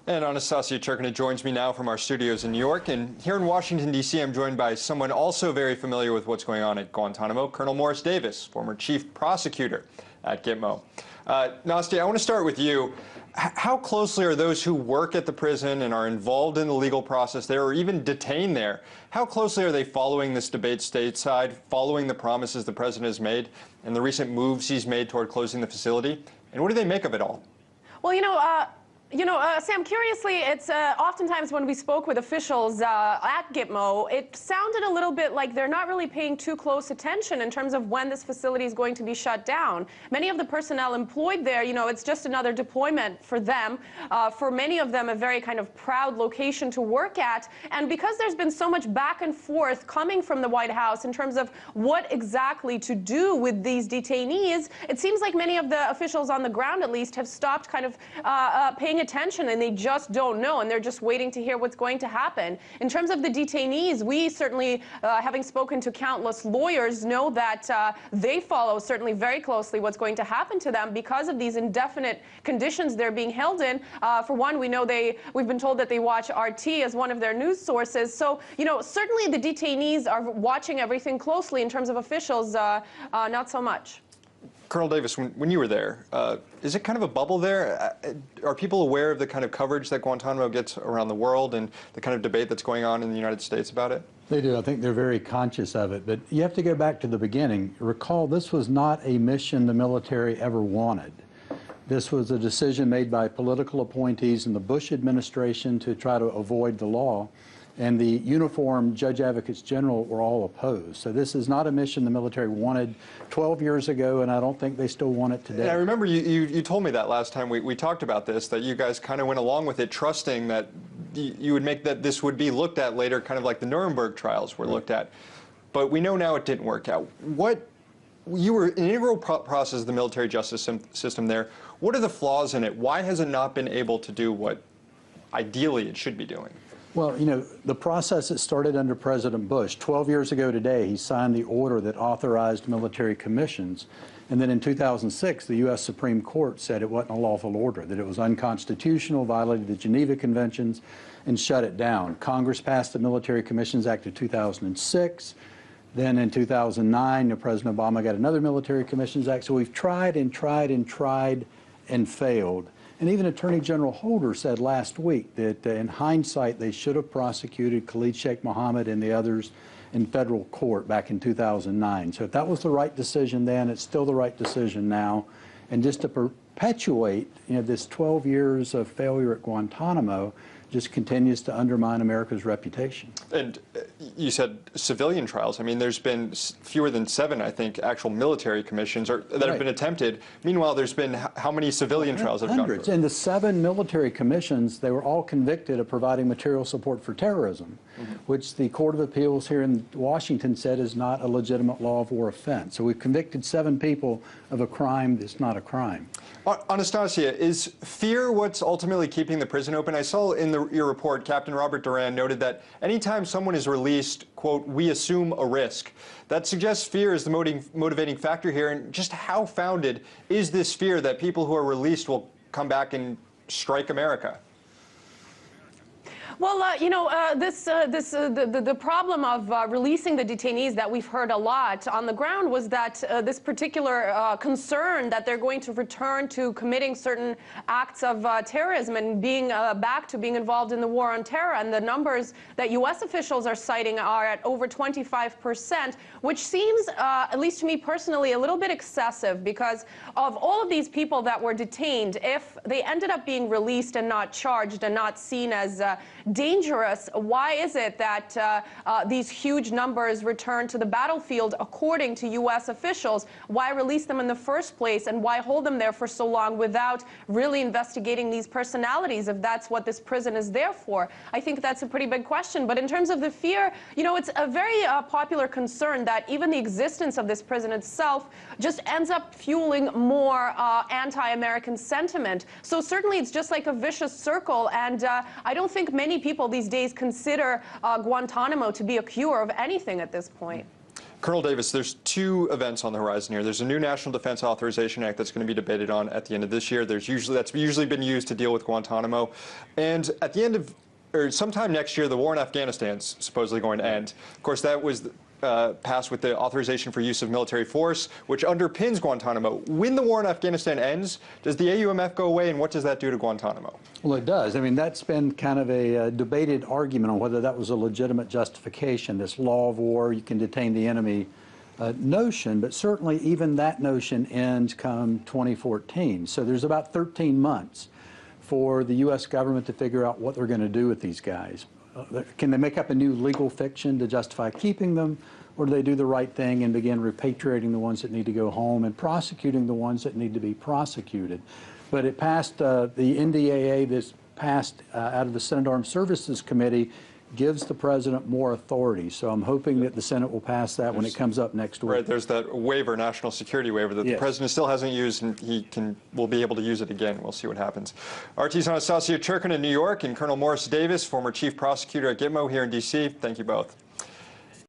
And Anastasia Turkina joins me now from our studios in New York. And here in Washington, D.C., I'm joined by someone also very familiar with what's going on at Guantanamo, Colonel Morris Davis, former chief prosecutor at Gitmo. Nastia, I want to start with you. How closely are those who work at the prison and are involved in the legal process there, or even detained there, how closely are they following this debate stateside, following the promises the president has made, and the recent moves he's made toward closing the facility? And what do they make of it all? Well, Sam, curiously, it's oftentimes when we spoke with officials at Gitmo, it sounded a little bit like they're not really paying too close attention in terms of when this facility is going to be shut down. Many of the personnel employed there, it's just another deployment for them. For many of them, a very kind of proud location to work at. And because there's been so much back and forth coming from the White House in terms of what exactly to do with these detainees, it seems like many of the officials on the ground, at least, have stopped kind of paying attention, and they just don't know, and they're just waiting to hear what's going to happen. In terms of the detainees, we certainly, having spoken to countless lawyers, know that they follow certainly very closely what's going to happen to them because of these indefinite conditions they're being held in. For one, we know we've been told that they watch RT as one of their news sources. So, certainly the detainees are watching everything closely. In terms of officials, not so much. Colonel Davis, when you were there, is it kind of a bubble there? Are people aware of the kind of coverage that Guantanamo gets around the world and the kind of debate that's going on in the United States about it? They do. I think they're very conscious of it. But you have to go back to the beginning. Recall, this was not a mission the military ever wanted. This was a decision made by political appointees in the Bush administration to try to avoid the law. And the uniformed Judge Advocates General were all opposed. So this is not a mission the military wanted 12 years ago, and I don't think they still want it today. And I remember you told me that last time we talked about this, that you guys kind of went along with it, trusting that you would make that this would be looked at later, kind of like the Nuremberg trials were looked at. But we know now it didn't work out. You were an integral process of the military justice system there. What are the flaws in it? Why has it not been able to do what ideally it should be doing? Well, the process that started under President Bush, 12 years ago today, he signed the order that authorized military commissions. And then in 2006, the U.S. Supreme Court said it wasn't a lawful order, that it was unconstitutional, violated the Geneva Conventions, and shut it down. Congress passed the Military Commissions Act of 2006. Then in 2009, President Obama got another Military Commissions Act. So we've tried and tried and tried and failed. And even Attorney General Holder said last week that in hindsight, they should have prosecuted Khalid Sheikh Mohammed and the others in federal court back in 2009. So if that was the right decision then, it's still the right decision now. And just to perpetuate, this 12 years of failure at Guantanamo just continues to undermine America's reputation. And you said civilian trials. I mean, there's been fewer than 7, I think, actual military commissions that have been attempted. Meanwhile, there's been how many civilian trials have gone Hundreds. through? And the 7 military commissions, they were all convicted of providing material support for terrorism, which the Court of Appeals here in Washington said is not a legitimate law of war offense. So we've convicted 7 people of a crime that's not a crime. Anastasia, is fear what's ultimately keeping the prison open? I saw in your report, Captain Robert Duran noted that anytime someone is released, quote, we assume a risk. That suggests fear is the motivating factor here. And just how founded is this fear that people who are released will come back and strike America? Well, the problem of releasing the detainees that we've heard a lot on the ground was that this particular concern that they're going to return to committing certain acts of terrorism and being back to being involved in the war on terror. And the numbers that U.S. officials are citing are at over 25%, which seems, at least to me personally, a little bit excessive because of all of these people that were detained. If they ended up being released and not charged and not seen as dangerous, why is it that these huge numbers return to the battlefield according to U.S. officials? Why release them in the first place, and why hold them there for so long without really investigating these personalities if that's what this prison is there for? I think that's a pretty big question. But in terms of the fear, it's a very popular concern that even the existence of this prison itself just ends up fueling more anti-American sentiment. So certainly it's just like a vicious circle, and I don't think many people these days consider Guantanamo to be a cure of anything at this point. Colonel Davis, there's two events on the horizon here. There's a new National Defense Authorization Act that's going to be debated on at the end of this year. That's usually been used to deal with Guantanamo. And at the end of, or sometime next year, the war in Afghanistan is supposedly going to end. Of course, that was passed with the authorization for use of military force, which underpins Guantanamo. When the war in Afghanistan ends, does the AUMF go away, and what does that do to Guantanamo? Well, it does. I mean, that's been kind of a debated argument on whether that was a legitimate justification, this law of war, you can detain the enemy notion, but certainly even that notion ends come 2014. So there's about 13 months for the U.S. government to figure out what they're going to do with these guys. Can they make up a new legal fiction to justify keeping them, or do they do the right thing and begin repatriating the ones that need to go home and prosecuting the ones that need to be prosecuted? But it passed, the NDAA, this passed out of the Senate Armed Services Committee, gives the president more authority. So I'm hoping that the Senate will pass that when it comes up next week. Right, there's that waiver, national security waiver, that the president still hasn't used, and will be able to use it again. We'll see what happens. RT's Anastasia Churkin in New York, and Colonel Morris Davis, former chief prosecutor at Gitmo here in D.C. Thank you both.